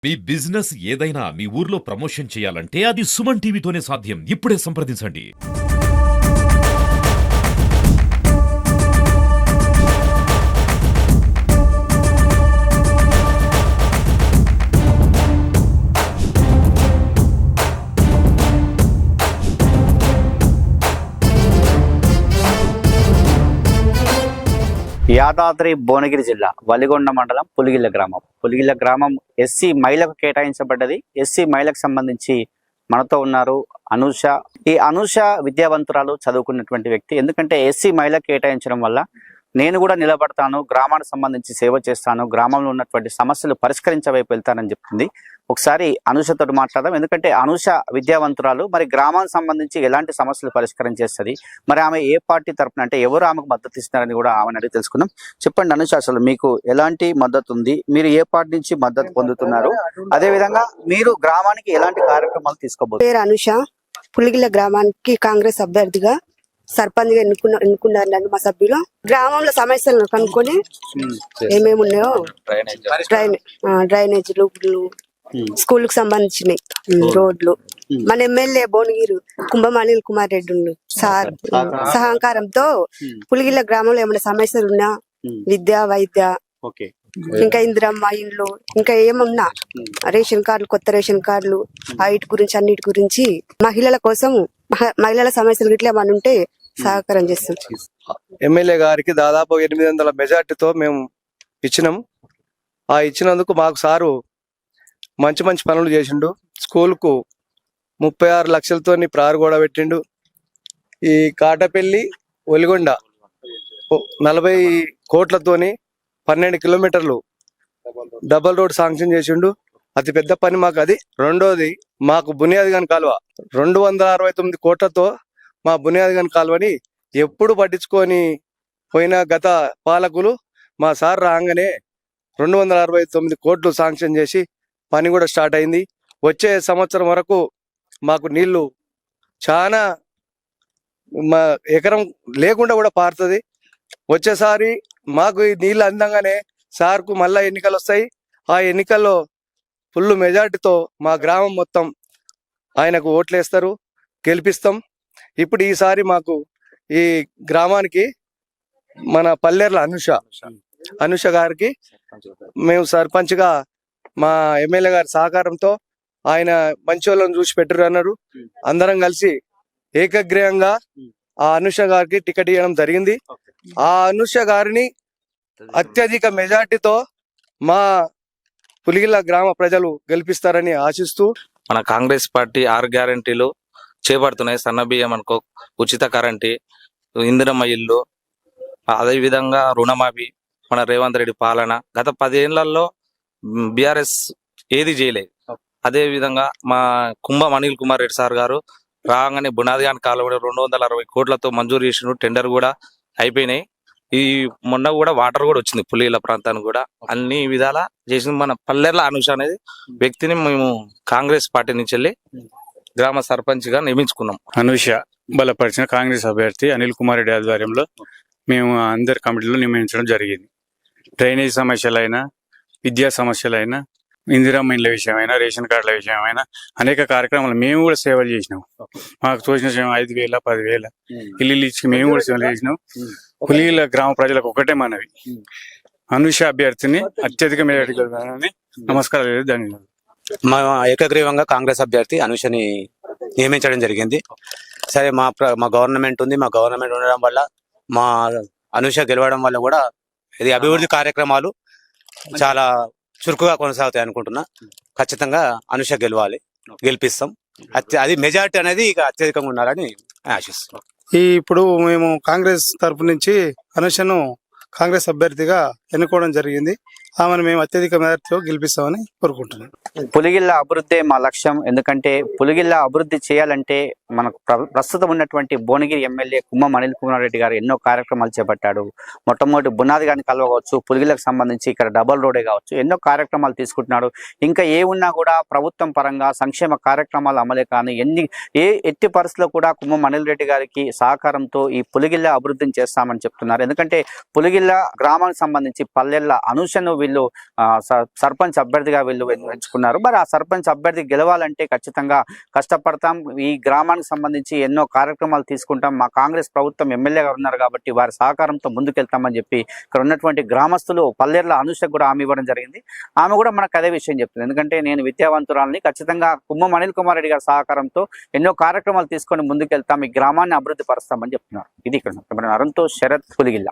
మీ business ఏదైనా మీ ఊర్లో promotion చేయాలంటే అది సుమన్ టీవీతోనే సాధ్యం. ఇప్పుడే సంప్రదించండి. యాదాద్రి భువనగిరి జిల్లా వలిగొండ మండలం పులిగిల్ల గ్రామం ఎస్సీ మహిళకు కేటాయించబడ్డది. ఎస్సీ మహిళకు సంబంధించి మనతో ఉన్నారు అనూష. ఈ అనూష విద్యావంతురాలు, చదువుకున్నటువంటి వ్యక్తి. ఎందుకంటే ఎస్సీ మహిళకు కేటాయించడం వల్ల నేను కూడా నిలబడతాను, గ్రామానికి సంబంధించి సేవ చేస్తాను, గ్రామంలో ఉన్నటువంటి సమస్యలు పరిష్కరించే వైపు వెళ్తానని చెప్తుంది. ఒకసారి అనూషతో మాట్లాడదాం. ఎందుకంటే అనూష విద్యావంతురాలు, మరి గ్రామానికి సంబంధించి ఎలాంటి సమస్యలు పరిష్కారం చేస్తుంది, మరి ఆమె ఏ పార్టీ తరపున, అంటే ఎవరు ఆమెకు మద్దతు ఇస్తున్నారని కూడా ఆమెను అడిగి తెలుసుకుందాం. చెప్పండి అనూష, అసలు మీకు ఎలాంటి మద్దతు ఉంది, మీరు ఏ పార్టీ నుంచి మద్దతు పొందుతున్నారు, అదే విధంగా మీరు గ్రామానికి ఎలాంటి కార్యక్రమాలు తీసుకోబోతున్నారు? పేరు అనూష. పులిగిల్ల గ్రామానికి కాంగ్రెస్ అభ్యర్థిగా సర్పంచ్ గా ఎన్నుకున్నారు నన్ను మా సభ్యులు. గ్రామంలో సమస్యలను కనుక్కొని ఏమేమి ఉన్నాయో డ్రైనేజీలు, స్కూల్ కు సంబంధించినవి, రోడ్లు, మన ఎమ్మెల్యే భువనగిరి కుంభం అనిల్ కుమార్ రెడ్డి సార్ సహకారంతో పులిగిల్ల గ్రామంలో ఏమైనా సమస్యలు ఉన్నా, విద్య, వైద్య, ఇంకా ఇందిరమ్మ ఇండ్లు, ఇంకా ఏమన్నా రేషన్ కార్డులు, కొత్త రేషన్ కార్డులు, హైట్ గురించి, అన్నిటి గురించి మహిళల కోసం, మహిళల సమస్యలు గిట్లా ఏమన్నా ఉంటే సహకారం చేస్తాం. ఎమ్మెల్యే గారికి దాదాపు 800 మెజార్టీతో మేము ఇచ్చినాం. ఆ ఇచ్చినందుకు మాకు సారు మంచి మంచి పనులు చేసిండు. స్కూల్కు 36 లక్షలతో ప్రారుగోడ పెట్టిండు. ఈ కాటపల్లి ఒలిగొండ 40 కోట్లతోని 12 కిలోమీటర్లు డబల్ రోడ్ శాంక్షన్ చేసిండు. అతి పెద్ద పని మాకు అది. రెండోది, మాకు బునియాదిగాని కాలువ 269 కోట్లతో మా బునియాదిగాని కాలువని ఎప్పుడు పట్టించుకొని పోయిన గత పాలకులు మా సార్ రాగానే 269 కోట్లు శాంక్షన్ చేసి పని కూడా స్టార్ట్ అయింది. వచ్చే సంవత్సరం వరకు మాకు నీళ్లు చాలా మా ఎకరం లేకుండా కూడా పారుతుంది. వచ్చేసారి మాకు ఈ నీళ్ళు అందంగానే సార్కు మళ్ళా ఎన్నికలు వస్తాయి. ఆ ఎన్నికల్లో ఫుల్ మెజార్టీతో మా గ్రామం మొత్తం ఆయనకు ఓట్లేస్తారు, గెలిపిస్తాం. ఇప్పుడు ఈసారి మాకు ఈ గ్రామానికి మన పల్లెర్ల అనూష గారికి మేము సర్పంచ్గా మా ఎమ్మెల్యే గారి సహకారంతో, ఆయన మంచి వాళ్ళని చూసి పెట్టరు అన్నారు. అందరం కలిసి ఏకగ్రీవంగా ఆ అనూష గారికి టికెట్ ఇవ్వడం జరిగింది. ఆ అనూష గారిని అత్యధిక మెజార్టీతో మా పులిగిల్ల గ్రామ ప్రజలు గెలిపిస్తారని ఆశిస్తూ, మన కాంగ్రెస్ పార్టీ 6 గ్యారంటీలు చేపడుతున్నాయి. సన్నబియ్యం అనుకో, ఉచిత కరెంటు, ఇందిరమ్మ ఇల్లు, అదేవిధంగా రుణమాఫీ, మన రేవంత్ రెడ్డి పాలన. గత 10 ఏళ్లలో బీఆర్ఎస్ ఏది చేయలేదు. అదే విధంగా మా కుంభం అనిల్ కుమార్ రెడ్డి సార్ గారు రాగానే బునాదిగాని కాలువ 260 కోట్లతో మంజూరు చేసిన టెండర్ కూడా అయిపోయినాయి. ఈ మొన్న కూడా వాటర్ కూడా వచ్చింది పులిగిల్ల ప్రాంతానికి కూడా. అన్ని విధాల చేసిన మన పల్లెర్ల అనూష అనేది వ్యక్తిని మేము కాంగ్రెస్ పార్టీ నుంచి వెళ్ళి గ్రామ సర్పంచ్ గా నియమించుకున్నాం. అనూష బలపరిచిన కాంగ్రెస్ అభ్యర్థి అనిల్ కుమార్ రెడ్డి ఆధ్వర్యంలో మేము అందరి కమిటీలో నియమించడం జరిగింది. డ్రైనేజ్ సమస్యలైనా, విద్యా సమస్యలైనా, ఇందిరమ్మ ఇండ్ల విషయమైనా, రేషన్ కార్డుల విషయమైనా అనేక కార్యక్రమాలు మేము కూడా సేవలు చేసినాం. మాకు తోచిన 5,000, 10,000 ఇల్లు ఇచ్చి మేము కూడా సేవలు చేసినాం. పులిగిల్ల గ్రామ ప్రజలకు ఒకటే మనవి, అనూష అభ్యర్థిని అత్యధిక మెజారిటీ. నమస్కారాలు, ధన్యవాదాలు. మా ఏకగ్రీవంగా కాంగ్రెస్ అభ్యర్థి అనూషని నియమించడం జరిగింది. సరే, మా గవర్నమెంట్ ఉంది. మా గవర్నమెంట్ ఉండడం వల్ల, మా అనూష గెలవడం వల్ల కూడా ఇది అభివృద్ధి కార్యక్రమాలు చాలా చురుకుగా కొనసాగుతాయి అనుకుంటున్నా. ఖచ్చితంగా అనూష గెలవాలి, గెలిపిస్తాం. అది మెజారిటీ అనేది ఇక అత్యధికంగా ఉండాలని ఆశిస్తున్నాం. ఇప్పుడు మేము కాంగ్రెస్ తరపు నుంచి అనూషను కాంగ్రెస్ అభ్యర్థిగా ఎన్నుకోవడం జరిగింది. ఆమెను మేము అత్యధిక మెజార్టీతో గెలిపిస్తామని కోరుకుంటున్నాం. పులిగిల్ల అభివృద్ధి మా లక్ష్యం. ఎందుకంటే పులిగిల్ల అభివృద్ధి చేయాలంటే మనకు ప్రస్తుతం ఉన్నటువంటి భువనగిరి ఎమ్మెల్యే కుంభం అనిల్ కుమార్ రెడ్డి గారు ఎన్నో కార్యక్రమాలు చేపట్టాడు. మొట్టమొదటి బునాదిగాని కాలువ కావచ్చు, పులిగిల్లకు సంబంధించి ఇక్కడ డబల్ రోడే కావచ్చు, ఎన్నో కార్యక్రమాలు తీసుకుంటున్నాడు. ఇంకా ఏ ఉన్నా కూడా ప్రభుత్వం పరంగా సంక్షేమ కార్యక్రమాలు అమలే కానీ ఎట్టి పరిస్థితుల్లో కూడా కుంభం అనిల్ రెడ్డి గారికి సహకారంతో ఈ పులిగిల్ల అభివృద్ధిని చేస్తామని చెప్తున్నారు. ఎందుకంటే పులిగిల్ల గ్రామానికి సంబంధించి పల్లెల్ల అనూషను వీళ్ళు సర్పంచ్ అభ్యర్థిగా వీళ్ళు ఎంచుకున్నారు. మరి ఆ సర్పంచ్ అభ్యర్థి గెలవాలంటే ఖచ్చితంగా కష్టపడతాం, ఈ గ్రామానికి సంబంధించి ఎన్నో కార్యక్రమాలు తీసుకుంటాం, మా కాంగ్రెస్ ప్రభుత్వం ఎమ్మెల్యే గారు ఉన్నారు కాబట్టి వారి సహకారంతో ముందుకెళ్తామని చెప్పి ఇక్కడ ఉన్నటువంటి గ్రామస్తులు పల్లెర్ల అనుషకు కూడా హామీ ఇవ్వడం జరిగింది. ఆమె కూడా మనకు అదే విషయం చెప్తుంది. ఎందుకంటే నేను విద్యావంతురాలని, ఖచ్చితంగా కుమ్మం అనిల్ కుమార్ రెడ్డి గారి సహకారంతో ఎన్నో కార్యక్రమాలు తీసుకొని ముందుకెళ్తాం, ఈ గ్రామాన్ని అభివృద్ధి పరుస్తామని చెప్తున్నారు. ఇది ఇక్కడ అరుణ్తో శరత్ పులిగిల్ల.